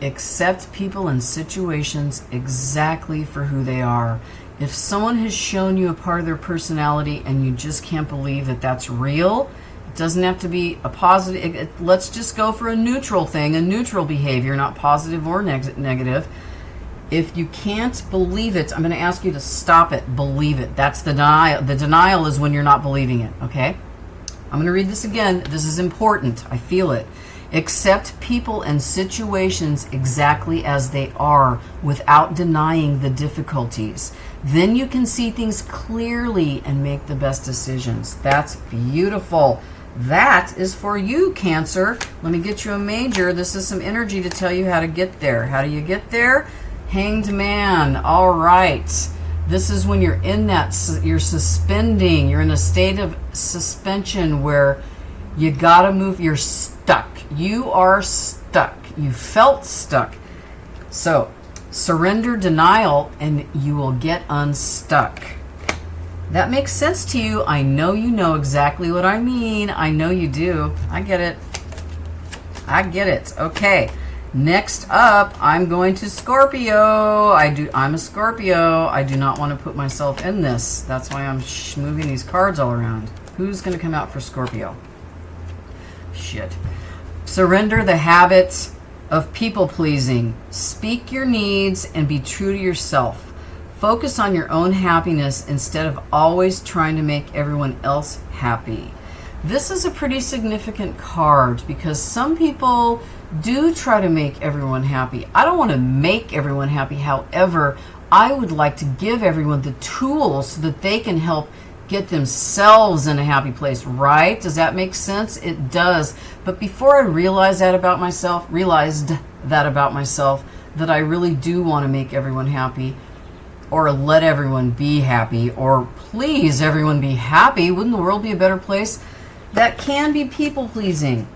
Accept people and situations exactly for who they are. If someone has shown you a part of their personality and you just can't believe that that's real, it doesn't have to be a positive. Let's just go for a neutral thing, a neutral behavior, not positive or negative. If you can't believe it, I'm going to ask you to stop it. Believe it. That's the denial. The denial is when you're not believing it, okay? I'm going to read this again. This is important. I feel it. Accept people and situations exactly as they are without denying the difficulties. Then you can see things clearly and make the best decisions. That's beautiful. That is for you, Cancer. Let me get you a major. This is some energy to tell you how to get there. How do you get there? Hanged Man. All right. This is when you're in that, you're suspending. You're in a state of suspension where you got to move. You're stuck. You are stuck. You felt stuck. So surrender denial and you will get unstuck. That makes sense to you. I know you know exactly what I mean. I know you do. I get it. I get it. Okay. Next up, I'm going to Scorpio. I'm a Scorpio. I do not want to put myself in this. That's why I'm moving these cards all around. Who's going to come out for Scorpio? Shit. Surrender the habits of people pleasing. Speak your needs and be true to yourself. Focus on your own happiness instead of always trying to make everyone else happy. This is a pretty significant card because some people do try to make everyone happy. I don't want to make everyone happy. However, I would like to give everyone the tools so that they can help get themselves in a happy place, right? Does that make sense? It does. But before I realized that about myself, that I really do want to make everyone happy, or let everyone be happy, or please everyone be happy. Wouldn't the world be a better place? That can be people pleasing.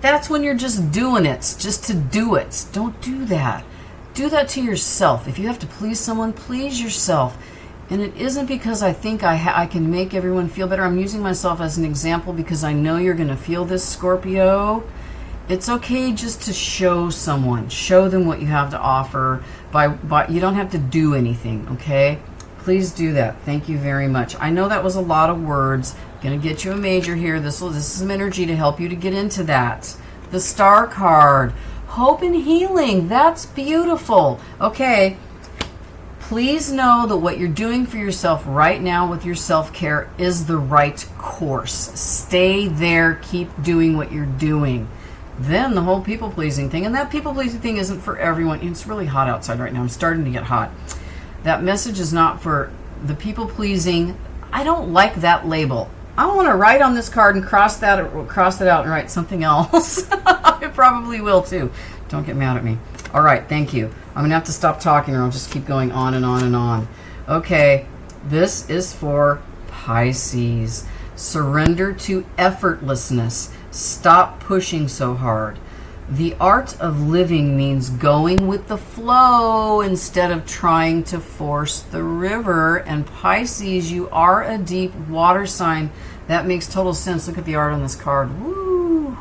That's when you're just doing it, just to do it. Don't do that. Do that to yourself. If you have to please someone, please yourself. And it isn't because I think I can make everyone feel better. I'm using myself as an example because I know you're going to feel this, Scorpio. It's okay just to show someone. Show them what you have to offer. You don't have to do anything, okay? Please do that. Thank you very much. I know that was a lot of words. Going to get you a major here. This is some energy to help you to get into that. The Star card. Hope and healing. That's beautiful. Okay. Please know that what you're doing for yourself right now with your self-care is the right course. Stay there. Keep doing what you're doing. Then the whole people-pleasing thing. And that people-pleasing thing isn't for everyone. It's really hot outside right now. I'm starting to get hot. That message is not for the people-pleasing. I don't like that label. I want to write on this card and cross that out and write something else. I probably will too. Don't get mad at me. All right, thank you. I'm going to have to stop talking or I'll just keep going on and on and on. Okay, this is for Pisces. Surrender to effortlessness. Stop pushing so hard. The art of living means going with the flow instead of trying to force the river. And Pisces, you are a deep water sign. That makes total sense. Look at the art on this card. Woo!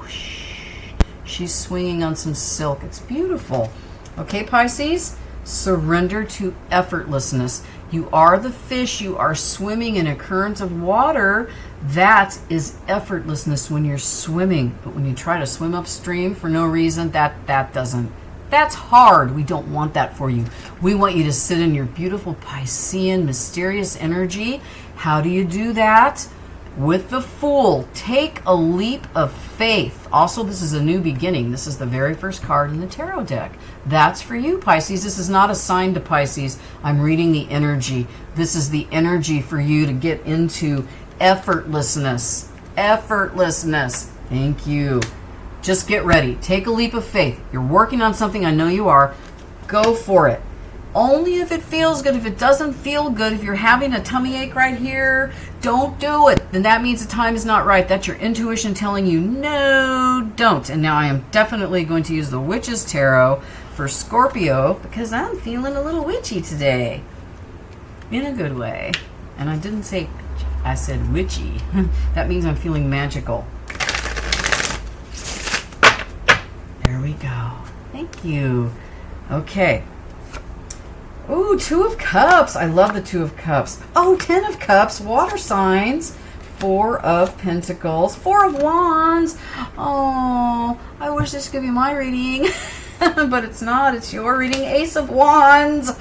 She's swinging on some silk. It's beautiful. Okay, Pisces, surrender to effortlessness. You are the fish. You are swimming in a current of water. That is effortlessness when you're swimming. But when you try to swim upstream for no reason, that's hard. We don't want that for you. We want you to sit in your beautiful Piscean, mysterious energy. How do you do that? With the Fool. Take a leap of faith. Also, this is a new beginning. This is the very first card in the tarot deck. That's for you, Pisces. This is not a sign to Pisces. I'm reading the energy. This is the energy for you to get into effortlessness. Effortlessness. Thank you. Just get ready. Take a leap of faith. You're working on something. I know you are. Go for it. Only if it feels good. If it doesn't feel good, if you're having a tummy ache right here, don't do it. Then that means the time is not right. That's your intuition telling you, no, don't. And now I am definitely going to use the Witch's Tarot for Scorpio because I'm feeling a little witchy today. In a good way. And I didn't say, I said witchy. That means I'm feeling magical. There we go. Thank you. Okay. Ooh, Two of Cups. I love the Two of Cups. Oh, 10 of Cups, water signs. 4 of Pentacles, 4 of Wands. Oh, I wish this could be my reading, but it's not. It's your reading. Ace of Wands.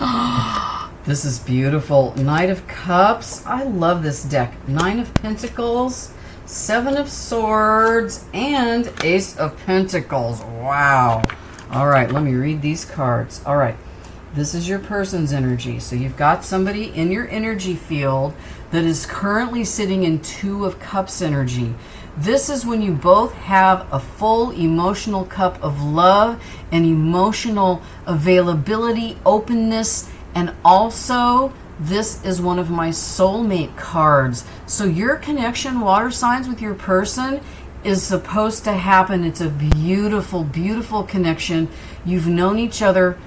This is beautiful. Knight of Cups. I love this deck. 9 of Pentacles, 7 of Swords, and Ace of Pentacles. Wow. All right, let me read these cards. All right. This is your person's energy. So you've got somebody in your energy field that is currently sitting in 2 of Cups energy. This is when you both have a full emotional cup of love and emotional availability, openness, and also this is one of my soulmate cards. So your connection, water signs, with your person is supposed to happen. It's a beautiful, beautiful connection. You've known each other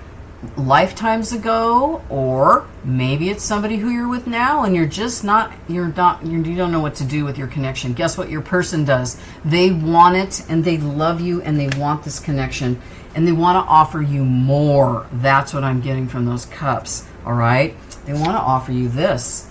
lifetimes ago, or maybe it's somebody who you're with now and you don't know what to do with your connection. Guess what your person does? They want it, and they love you, and they want this connection, and they want to offer you more. That's what I'm getting from those cups. All right, they want to offer you this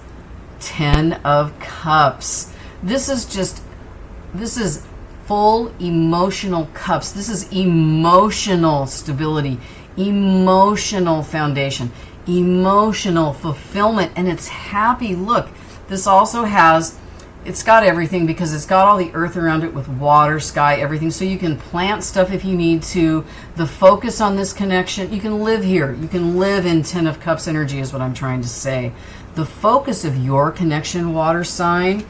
10 of Cups. This is full emotional cups. This is emotional stability, emotional foundation, emotional fulfillment, and it's happy. Look, this also it's got everything, because it's got all the earth around it with water, sky, everything, so you can plant stuff if you need to. The focus on this connection, you can live here. You can live in 10 of Cups energy is what I'm trying to say. The focus of your connection, water sign,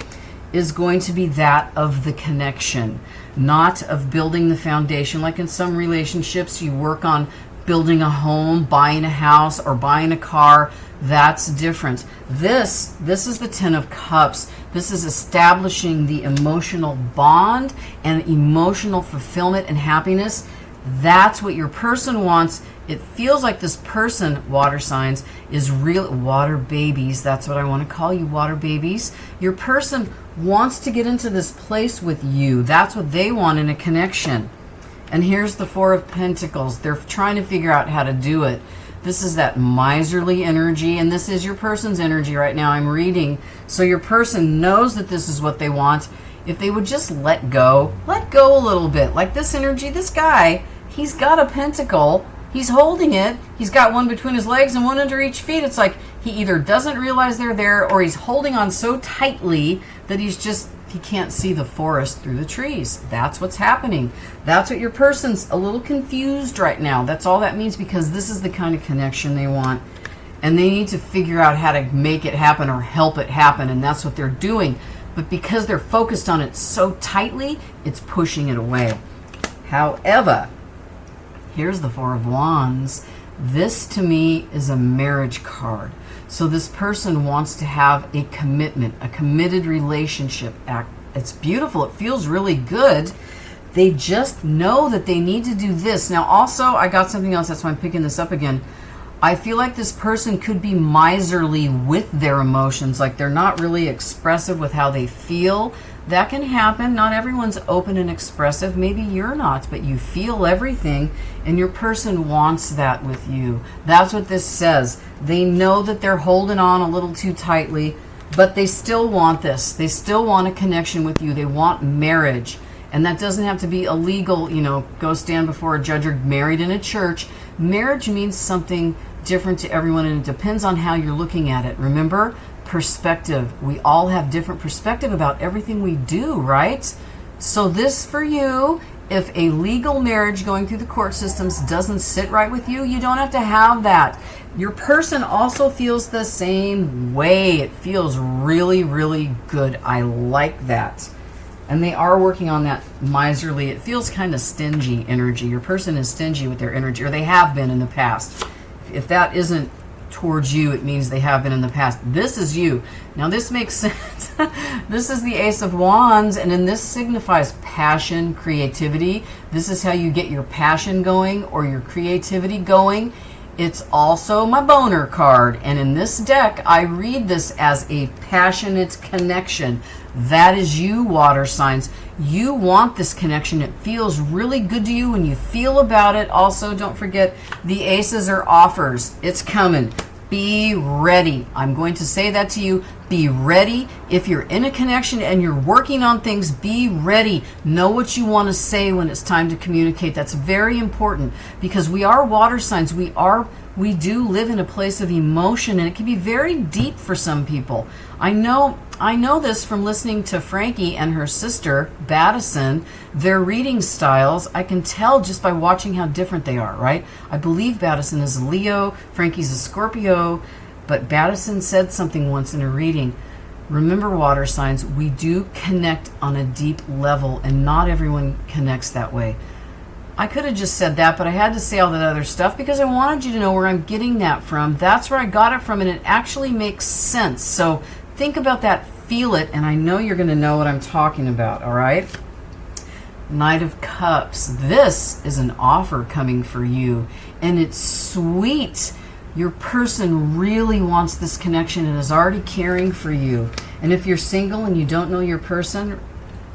is going to be that of the connection, not of building the foundation. Like in some relationships, you work on building a home, buying a house, or buying a car. That's different. This is the 10 of Cups. This is establishing the emotional bond and emotional fulfillment and happiness. That's what your person wants. It feels like this person, water signs, is real water babies. That's what I want to call you, water babies. Your person wants to get into this place with you. That's what they want in a connection. And here's the 4 of Pentacles. They're trying to figure out how to do it. This is that miserly energy, and this is your person's energy right now. I'm reading. So your person knows that this is what they want. If they would just let go a little bit. Like this energy, this guy, he's got a pentacle. He's holding it. He's got one between his legs and one under each feet. It's like he either doesn't realize they're there, or he's holding on so tightly that he can't see the forest through the trees. That's what's happening. That's what your person's a little confused right now. That's all that means, because this is the kind of connection they want. And they need to figure out how to make it happen or help it happen. And that's what they're doing. But because they're focused on it so tightly, it's pushing it away. However, here's the 4 of Wands. This to me is a marriage card. So this person wants to have a commitment, a committed relationship. It's beautiful. It feels really good. They just know that they need to do this. Now also, I got something else. That's why I'm picking this up again. I feel like this person could be miserly with their emotions. Like they're not really expressive with how they feel. That can happen. Not everyone's open and expressive. Maybe you're not, but you feel everything, and your person wants that with you. That's what this says. They know that they're holding on a little too tightly, but they still want this. They still want a connection with you. They want marriage. And that doesn't have to be illegal, go stand before a judge or married in a church. Marriage means something different to everyone, and it depends on how you're looking at it. Remember, perspective. We all have different perspective about everything we do, right? So this for you, if a legal marriage going through the court systems doesn't sit right with you, you don't have to have that. Your person also feels the same way. It feels really, really good. I like that. And they are working on that miserly, it feels kind of stingy energy. Your person is stingy with their energy, or they have been in the past. If that isn't towards you, it means they have been in the past. This is you. Now this makes sense. This is the Ace of Wands, and then this signifies passion, creativity. This is how you get your passion going or your creativity going. It's also my boner card, and in this deck I read this as a passionate connection. That is you, water signs. You want this connection. It feels really good to you when you feel about it. Also, don't forget, the aces are offers. It's coming. Be ready. I'm going to say that to you. Be ready. If you're in a connection and you're working on things, be ready. Know what you want to say when it's time to communicate. That's very important, because we are water signs. We do live in a place of emotion, and it can be very deep for some people. I know this from listening to Frankie and her sister, Battison, their reading styles. I can tell just by watching how different they are, right? I believe Battison is a Leo, Frankie's a Scorpio, but Battison said something once in a reading. Remember, water signs, we do connect on a deep level, and not everyone connects that way. I could have just said that, but I had to say all that other stuff because I wanted you to know where I'm getting that from. That's where I got it from, and it actually makes sense. So think about that, feel it, and I know you're going to know what I'm talking about, all right? Knight of Cups. This is an offer coming for you, and it's sweet. Your person really wants this connection and is already caring for you. And if you're single and you don't know your person,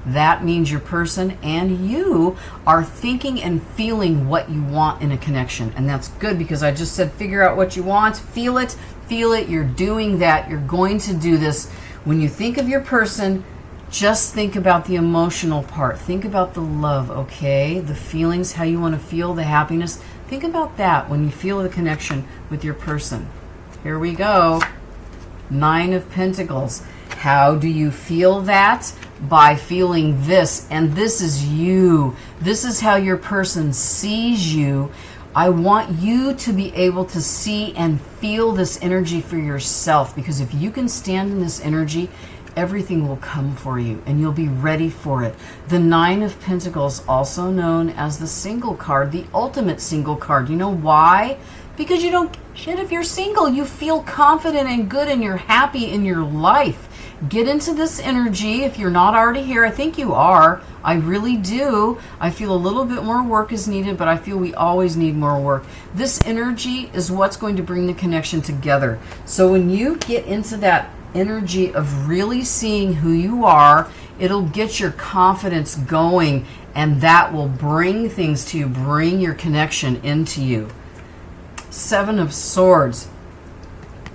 that means your person and you are thinking and feeling what you want in a connection. And that's good, because I just said figure out what you want, feel it, you're doing that, you're going to do this. When you think of your person, just think about the emotional part. Think about the love, okay? The feelings, how you want to feel, the happiness. Think about that when you feel the connection with your person. Here we go. 9 of Pentacles. How do you feel that? By feeling this. And this is you. This is how your person sees you. I want you to be able to see and feel this energy for yourself, because if you can stand in this energy, everything will come for you and you'll be ready for it. The 9 of Pentacles, also known as the single card, the ultimate single card. You know why? Because you don't shit if you're single. You feel confident and good and you're happy in your life. Get into this energy if you're not already here. I think you are. I really do. I feel a little bit more work is needed, but I feel we always need more work. This energy is what's going to bring the connection together. So when you get into that energy of really seeing who you are, it'll get your confidence going, and that will bring things to you, bring your connection into you. 7 of Swords.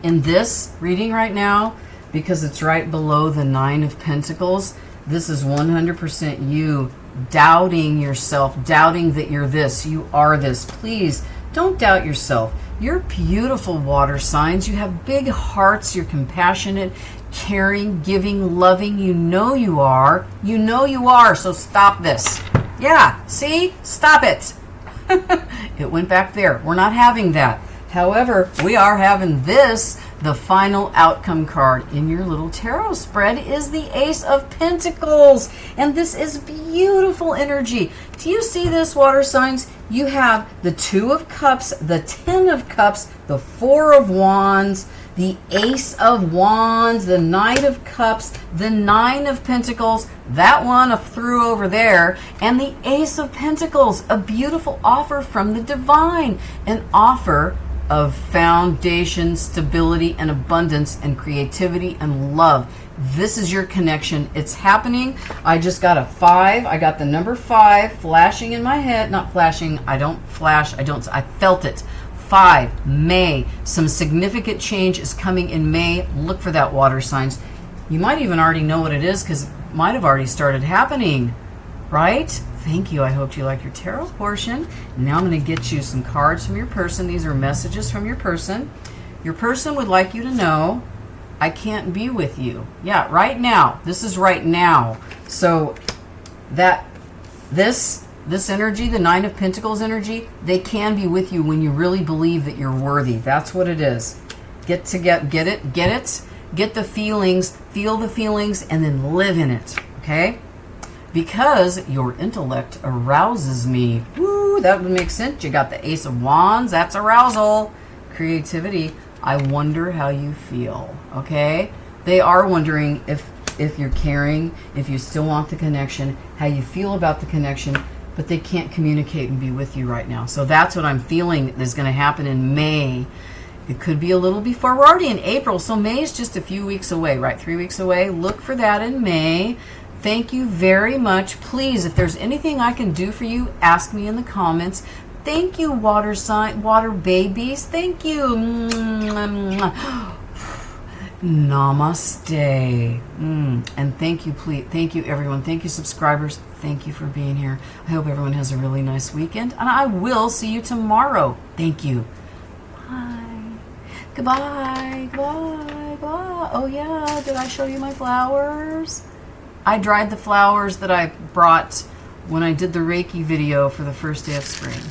In this reading right now, because it's right below the 9 of Pentacles, this is 100% you doubting yourself, doubting that you're this, you are this. Please don't doubt yourself. You're beautiful, water signs. You have big hearts. You're compassionate, caring, giving, loving. You know you are. You know you are. So stop this. Yeah, see? Stop it. It went back there. We're not having that. However, we are having this. The final outcome card in your little tarot spread is the Ace of Pentacles. And this is beautiful energy. Do you see this, water signs? You have the 2 of Cups, the 10 of Cups, the 4 of Wands, the Ace of Wands, the Knight of Cups, the 9 of Pentacles, that one I threw over there, and the Ace of Pentacles, a beautiful offer from the divine, an offer of foundation, stability, and abundance, and creativity, and love. This is your connection. It's happening. I just got a 5. I got the number 5 flashing in my head. Not flashing. I don't flash. I felt it. 5, May. Some significant change is coming in May. Look for that, water signs. You might even already know what it is, because it might have already started happening, right? Thank you. I hope you like your tarot portion. Now I'm going to get you some cards from your person. These are messages from your person. Your person would like you to know, I can't be with you. Yeah, right now. This is right now. So that this energy, the 9 of Pentacles energy, they can be with you when you really believe that you're worthy. That's what it is. Get it. Get the feelings, feel the feelings, and then live in it. Okay? Because your intellect arouses me. Woo, that would make sense. You got the Ace of Wands. That's arousal. Creativity. I wonder how you feel. Okay? They are wondering if you're caring, if you still want the connection, how you feel about the connection, but they can't communicate and be with you right now. So that's what I'm feeling is going to happen in May. It could be a little before. We're already in April, so May is just a few weeks away, right? 3 weeks away. Look for that in May. Thank you very much. Please, if there's anything I can do for you, ask me in the comments. Thank you, water babies. Thank you. Namaste. And thank you, please. Thank you, everyone. Thank you, subscribers. Thank you for being here. I hope everyone has a really nice weekend, and I will see you tomorrow. Thank you. Bye. Goodbye. Bye. Bye. Oh, yeah. Did I show you my flowers? I dried the flowers that I brought when I did the Reiki video for the first day of spring.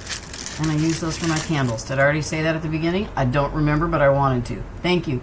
And I used those for my candles. Did I already say that at the beginning? I don't remember, but I wanted to. Thank you.